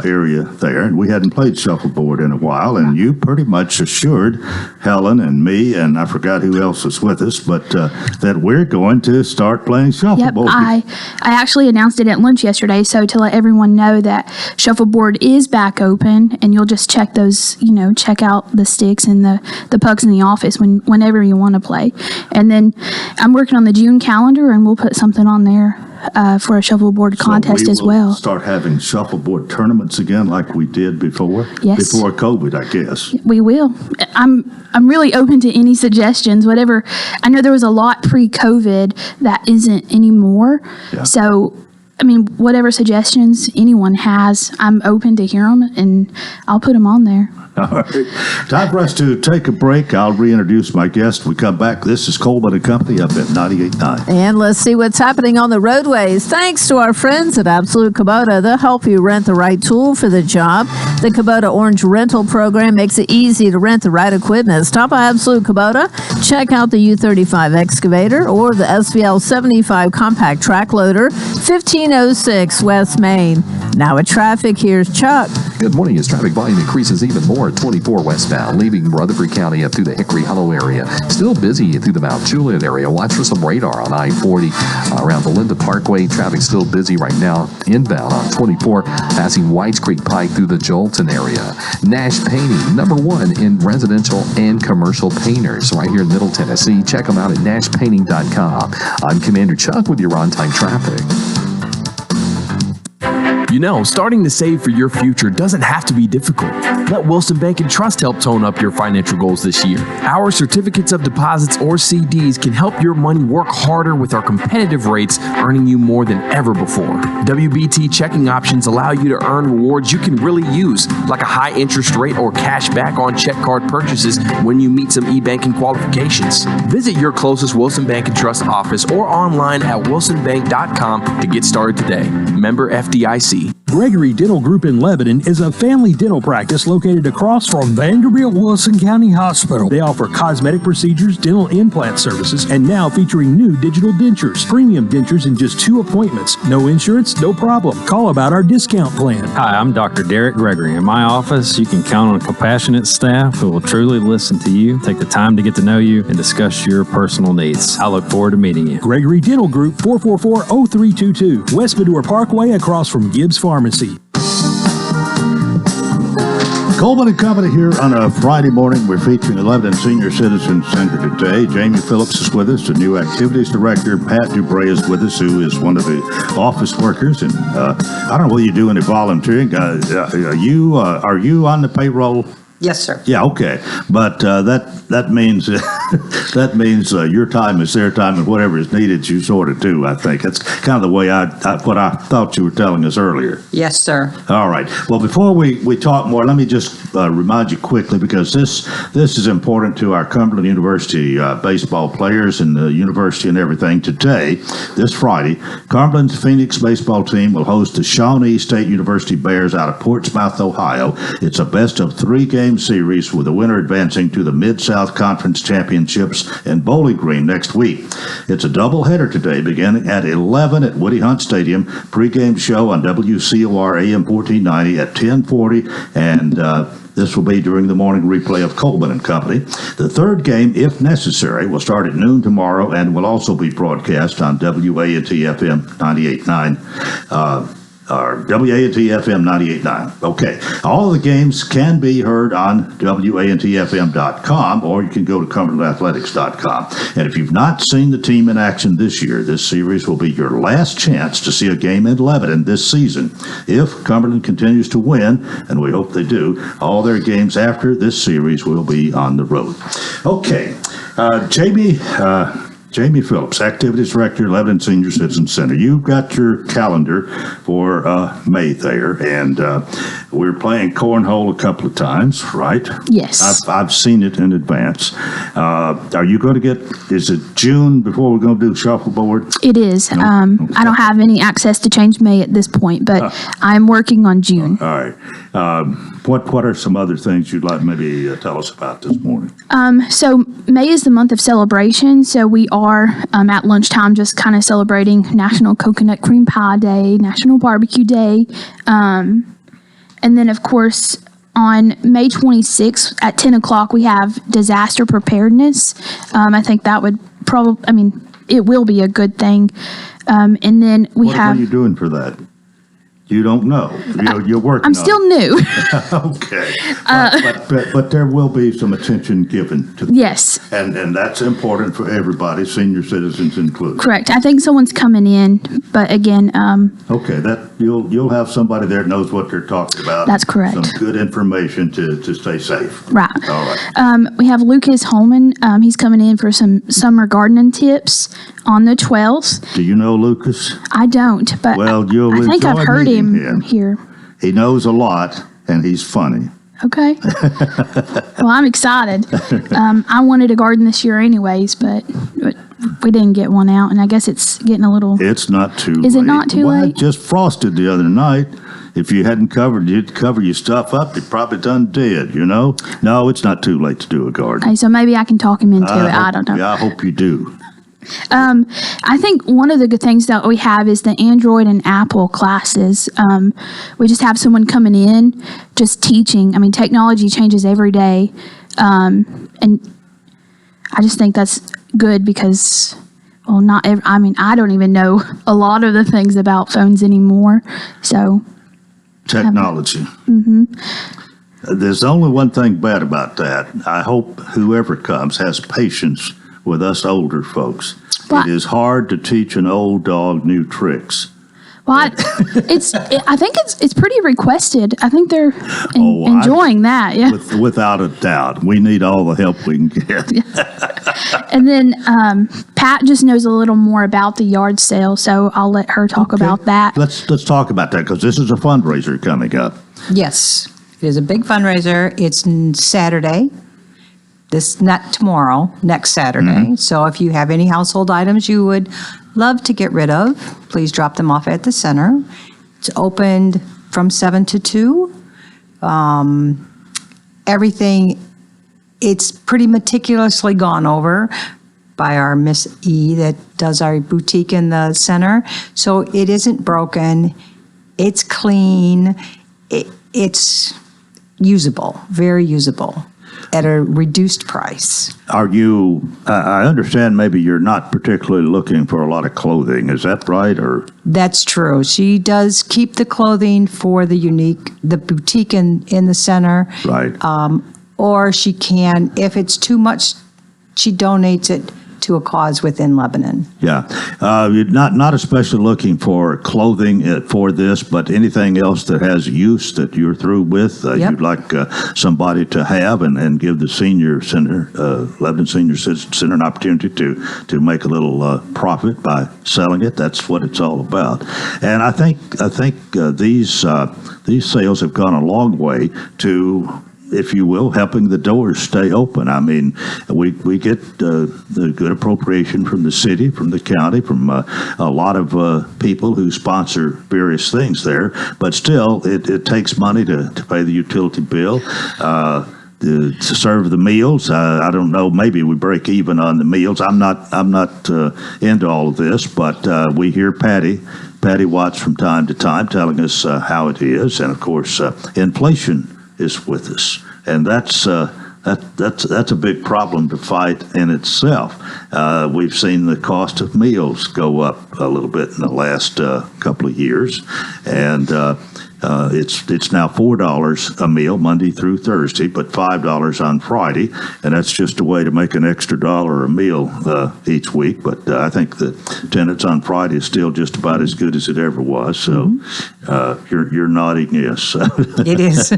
B: area there. And we hadn't played shuffleboard in a while, and you pretty much assured Helen and me, and I forgot who else was with us, but that we're going to start playing shuffleboard.
H: Yep, I actually announced it at lunch yesterday, so to let everyone know that shuffleboard is back open, and you'll just check those, check out the sticks and the pucks in the office whenever you want to play. And then I'm working on the June calendar, and we'll put something on there for a shuffleboard contest as well.
B: Start having shuffleboard tournaments again like we did before?
H: Yes.
B: Before COVID, I guess.
H: We will. I'm really open to any suggestions, whatever. I know there was a lot pre-COVID that isn't anymore.
B: Yeah.
H: So, I mean, whatever suggestions anyone has, I'm open to hear them, and I'll put them on there.
B: All right. Time for us to take a break. I'll reintroduce my guest. We come back. This is Coleman & Company up at 98.9.
A: And let's see what's happening on the roadways. Thanks to our friends at Absolute Kubota, they'll help you rent the right tool for the job. The Kubota Orange Rental Program makes it easy to rent the right equipment. Stop by Absolute Kubota, check out the U35 excavator or the SVL 75 compact track loader, 1506 West Main. Now with traffic, here's Chuck.
F: Good morning. As traffic volume increases even more at 24 westbound, leaving Rutherford County up through the Hickory Hollow area. Still busy through the Mount Juliet area. Watch for some radar on I-40 around the Linda Parkway. Traffic still busy right now inbound on 24, passing Whites Creek Pike through the Jolton area. Nash Painting, #1 in residential and commercial painters right here in Middle Tennessee. Check them out at nashpainting.com. I'm Commander Chuck with your on-time traffic.
M: You know, starting to save for your future doesn't have to be difficult. Let Wilson Bank and Trust help tone up your financial goals this year. Our certificates of deposits or CDs can help your money work harder with our competitive rates, earning you more than ever before. WBT checking options allow you to earn rewards you can really use, like a high interest rate or cash back on check card purchases when you meet some e-banking qualifications. Visit your closest Wilson Bank and Trust office or online at wilsonbank.com to get started today. Member FDIC.
N: Gregory Dental Group in Lebanon is a family dental practice located across from Vanderbilt Wilson County Hospital. They offer cosmetic procedures, dental implant services, and now featuring new digital dentures. Premium dentures in just 2 appointments. No insurance, no problem. Call about our discount plan.
O: Hi, I'm Dr. Derek Gregory. In my office, you can count on a compassionate staff who will truly listen to you, take the time to get to know you, and discuss your personal needs. I look forward to meeting you.
N: Gregory Dental Group, 444-0322, West Medora Parkway across from Gibbs Pharmacy.
B: Coleman & Company here on a Friday morning. We're featuring the Lebanon Senior Citizen Center today. Jamie Phillips is with us, the new activities director. Pat Dubray is with us, who is one of the office workers. And I don't know whether you do any volunteering. Are you on the payroll?
L: Yes, sir.
B: Yeah, okay, but that means that means your time is their time, and whatever is needed, you sort of do. I think that's kind of the way what I thought you were telling us earlier.
L: Yes, sir.
B: All right. Well, before we talk more, let me just remind you quickly, because this is important to our Cumberland University baseball players and the university and everything. Today, this Friday, Cumberland's Phoenix baseball team will host the Shawnee State University Bears out of Portsmouth, Ohio. It's a best of 3 game game series with the winner advancing to the Mid-South Conference Championships in Bowling Green next week. It's a doubleheader today, beginning at 11 at Woody Hunt Stadium. Pre-game show on WCOR AM 1490 at 10:40, and this will be during the morning replay of Coleman and Company. The third game, if necessary, will start at noon tomorrow and will also be broadcast on WANT FM 98.9. Or WANT FM 98.9. Okay. All the games can be heard on WANTFM.com, or you can go to CumberlandAthletics.com. And if you've not seen the team in action this year, this series will be your last chance to see a game in Lebanon this season. If Cumberland continues to win, and we hope they do, all their games after this series will be on the road. Okay. Jamie Phillips, Activities Director, Lebanon Senior Citizen Center. You've got your calendar for May there, and we're playing cornhole a couple of times, right?
H: Yes.
B: I've seen it in advance. Are you going to is it June before we're going to do shuffleboard?
H: It is.
B: Okay.
H: I don't have any access to change May at this point, but I'm working on June.
B: All right. What are some other things you'd like maybe tell us about this morning?
H: So May is the month of celebration, so we are at lunchtime just kind of celebrating National Coconut Cream Pie Day, National Barbecue Day, and then of course on May 26th at 10 o'clock we have disaster preparedness. I think that would it will be a good thing. And then
B: What are you doing for that? You don't know. You're working
H: I'm still new.
B: Okay. But there will be some attention given to
H: Yes.
B: And that's important for everybody, senior citizens included.
H: Correct. I think someone's coming in, but again,
B: Okay, that you'll have somebody there that knows what they're talking about.
H: That's correct.
B: Some good information to stay safe.
H: Right.
B: All right.
H: We have Lucas Holman. He's coming in for some summer gardening tips on the 12th.
B: Do you know Lucas?
H: I don't, but
B: Well, you'll
H: I think I've
B: enjoy
H: heard
B: meeting
H: him here.
B: He knows a lot, and he's funny.
H: Okay. Well, I'm excited. I wanted a garden this year anyways, but we didn't get one out, and I guess it's getting a little...
B: It's not too late.
H: Is it not too
B: Well,
H: late?
B: it just frosted the other night. If you hadn't cover your stuff up, you'd probably done dead, you know? No, it's not too late to do a garden.
H: Okay, so maybe I can talk him into it. I don't know.
B: Yeah, I hope you do.
H: I think one of the good things that we have is the Android and Apple classes. We just have someone coming in, just teaching. I mean, technology changes every day. And I just think that's good because, well, I don't even know a lot of the things about phones anymore. So.
B: Technology. There's only one thing bad about that. I hope whoever comes has patience with us older folks.
H: Well,
B: it is hard to teach an old dog new tricks.
H: Well, I think it's pretty requested. I think they're enjoying that. Yeah.
B: Without a doubt, we need all the help we can get.
H: And then Pat just knows a little more about the yard sale, so I'll let her talk about that.
B: Let's talk about that because this is a fundraiser coming up.
L: Yes, it is a big fundraiser. It's Saturday. Not tomorrow, next Saturday. So if you have any household items you would love to get rid of, please drop them off at the center. It's opened from 7 to 2. Everything, it's pretty meticulously gone over by our Miss E that does our boutique in the center. So it isn't broken. It's clean. It's usable, very usable, at a reduced price.
B: Are you, I understand maybe you're not particularly looking for a lot of clothing. Is that right? Or
L: That's true. She does keep the clothing for the boutique in the center.
B: Right.
L: Or she can, if it's too much, she donates it to a cause within Lebanon.
B: Yeah. You're not especially looking for clothing for this, but anything else that has use that you're through with, you'd like somebody to have and give the senior center, Lebanon Senior Citizen Center, an opportunity to make a little profit by selling it. That's what it's all about. And I think these sales have gone a long way to, if you will, helping the doors stay open. I mean, we get the good appropriation from the city, from the county, from a lot of people who sponsor various things there, but still, it takes money to pay the utility bill. to serve the meals. I don't know. Maybe we break even on the meals. I'm not into all of this, but we hear Patty Watts from time to time telling us how it is, and of course, inflation is with us, and that's a big problem to fight in itself. We've seen the cost of meals go up a little bit in the last couple of years, and it's now $4 a meal Monday through Thursday, but $5 on Friday, and that's just a way to make an extra $1 a meal each week. But I think the attendance on Friday is still just about as good as it ever was. So you're nodding yes.
L: It is.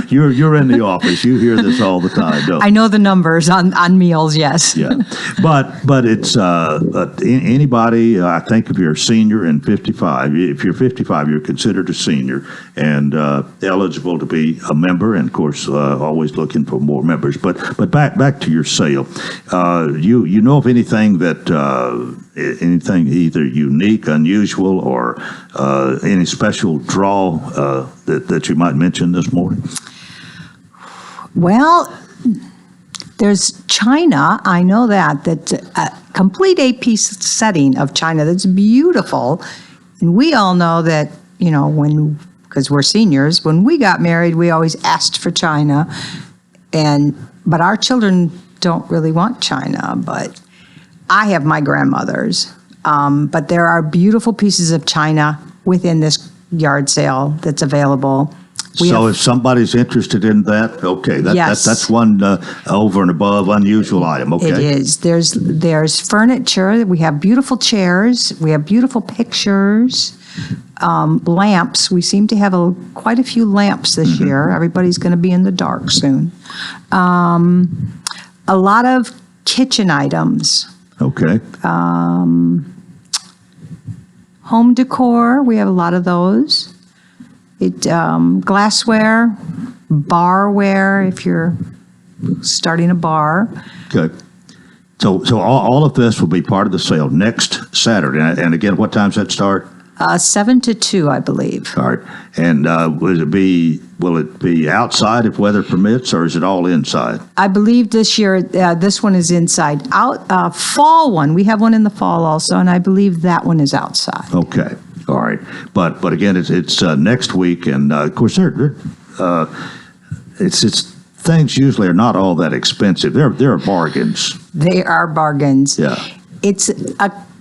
B: You're in the office. You hear this all the time, don't you?
L: I know the numbers on meals. Yes.
B: Yeah, but it's anybody. I think if you're a senior and 55, if you're 55, you're considered a senior and eligible to be a member, and of course always looking for more members. But back to your sale, you know of anything anything either unique, unusual, or any special draw that you might mention this morning?
L: Well, there's China. I know that a complete 8-piece setting of China that's beautiful, and we all know that because we're seniors, when we got married, we always asked for China, but our children don't really want China. But I have my grandmother's, but there are beautiful pieces of China within this yard sale that's available.
B: If somebody's interested in that, okay,
L: Yes.
B: that's one over and above unusual item. Okay,
L: It is. There's furniture. We have beautiful chairs. We have beautiful pictures. Lamps. We seem to have quite a few lamps this year. Everybody's going to be in the dark soon. A lot of kitchen items.
B: Okay.
L: Home decor. We have a lot of those. Glassware, barware. If you're starting a bar.
B: Okay. So all of this will be part of the sale next Saturday. And again, what time's that start?
L: 7 to 2, I believe.
B: All right. And will it be outside if weather permits, or is it all inside?
L: I believe this year, this one is inside. Fall one, we have one in the fall also, and I believe that one is outside.
B: Okay. All right. But again, it's next week, and of course, it's things usually are not all that expensive. There are bargains.
L: They are bargains.
B: Yeah.
L: It's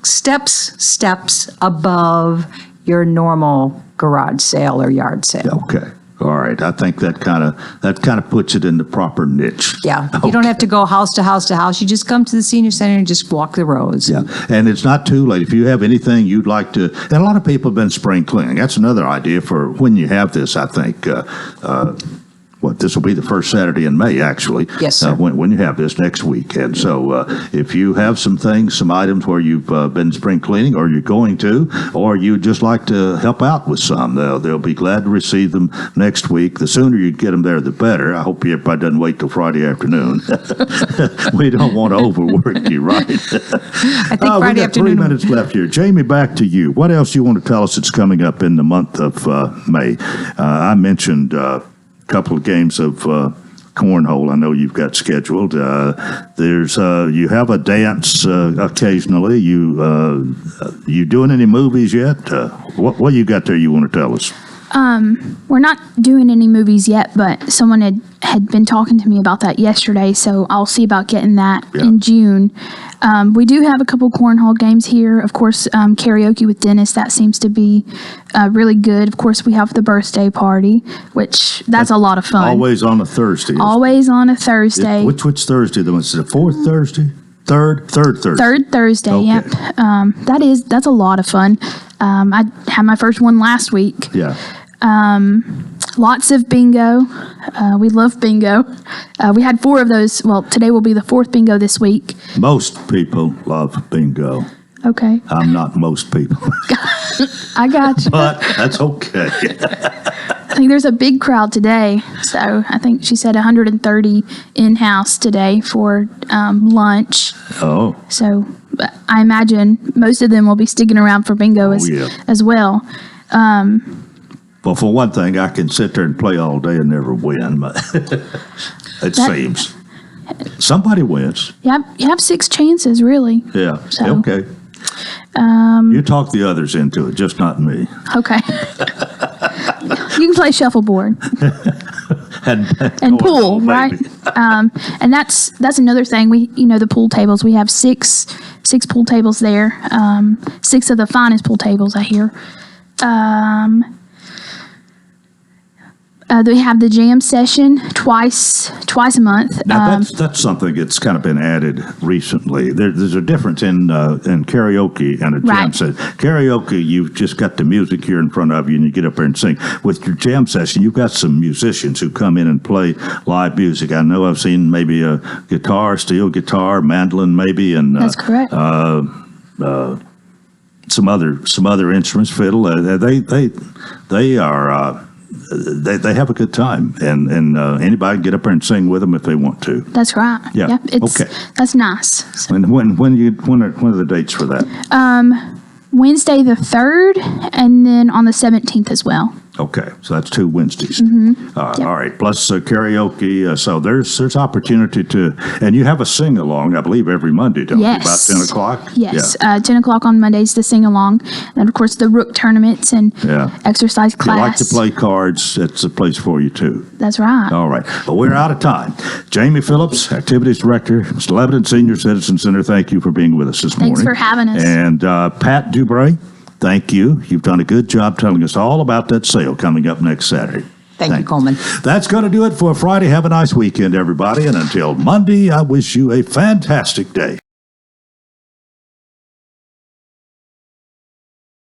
L: steps above your normal garage sale or yard sale.
B: Okay. All right. I think that kind of puts it in the proper niche.
L: Yeah. You don't have to go house to house to house. You just come to the senior center and just walk the rows.
B: Yeah. And it's not too late. If you have anything you'd like to, and a lot of people have been spring cleaning. That's another idea for when you have this, I think. This will be the first Saturday in May, actually.
L: Yes, sir.
B: When you have this next week. And so if you have some items where you've been spring cleaning, or you're going to, or you'd just like to help out with some, they'll be glad to receive them next week. The sooner you get them there, the better. I hope everybody doesn't wait till Friday afternoon. We don't want to overwork you, right?
L: I think Friday afternoon.
B: We got 3 minutes left here. Jamie, back to you. What else do you want to tell us that's coming up in the month of May? I mentioned couple of games of cornhole I know you've got scheduled. You have a dance occasionally. You doing any movies yet? What you got there you want to tell us?
H: We're not doing any movies yet, but someone had been talking to me about that yesterday, so I'll see about getting that in June. We do have a couple cornhole games here. Of course, karaoke with Dennis, that seems to be really good. Of course, we have the birthday party, that's a lot of fun.
B: Always on a Thursday.
H: Always on a Thursday.
B: Which Thursday? Is it the fourth Thursday? Third Thursday.
H: Third Thursday,
B: okay.
H: Yep. That's a lot of fun. I had my first one last week.
B: Yeah.
H: Lots of bingo. We love bingo. We had 4 of those. Well, today will be the 4th bingo this week.
B: Most people love bingo.
H: Okay.
B: I'm not most people.
H: I got you.
B: But that's okay.
H: I think there's a big crowd today. So I think she said 130 in-house today for lunch.
B: Oh.
H: So I imagine most of them will be sticking around for bingo as well.
B: Well, for one thing, I can sit there and play all day and never win. It seems. Somebody wins.
H: You have 6 chances, really.
B: Yeah.
H: So,
B: Okay. You talk the others into it, just not me.
H: Okay. You can play shuffleboard and pool, right? And that's another thing. The pool tables. We have six pool tables there. 6 of the finest pool tables, I hear. They have the jam session twice a month.
B: Now that's something that's kind of been added recently. There's a difference in karaoke and a jam session. Karaoke, you've just got the music here in front of you, and you get up there and sing. With your jam session, you've got some musicians who come in and play live music. I know I've seen maybe a guitar, steel guitar, mandolin, maybe, and
H: that's correct.
B: Some other instruments, fiddle. They are. They have a good time, and anybody can get up there and sing with them if they want to.
H: That's right.
B: Yeah.
H: Okay. That's nice. So.
B: When are the dates for that?
H: Wednesday the 3rd, and then on the 17th as well.
B: Okay, so that's 2 Wednesdays.
H: Yep.
B: All right, plus karaoke. So there's opportunity to, and you have a sing along, I believe, every Monday, don't you? About 10 o'clock.
H: Yes, 10 o'clock on Mondays to sing along, and of course the Rook tournaments and exercise class.
B: You like to play cards? It's a place for you too.
H: That's right.
B: All right, well, we're out of time. Jamie Phillips, Activities Director, Mr. Lebanon Senior Citizen Center. Thank you for being with us this morning.
H: Thanks for having us.
B: And Pat Dubray. Thank you. You've done a good job telling us all about that sale coming up next Saturday.
L: Thank you, Coleman.
B: That's going to do it for Friday. Have a nice weekend, everybody. And until Monday, I wish you a fantastic day.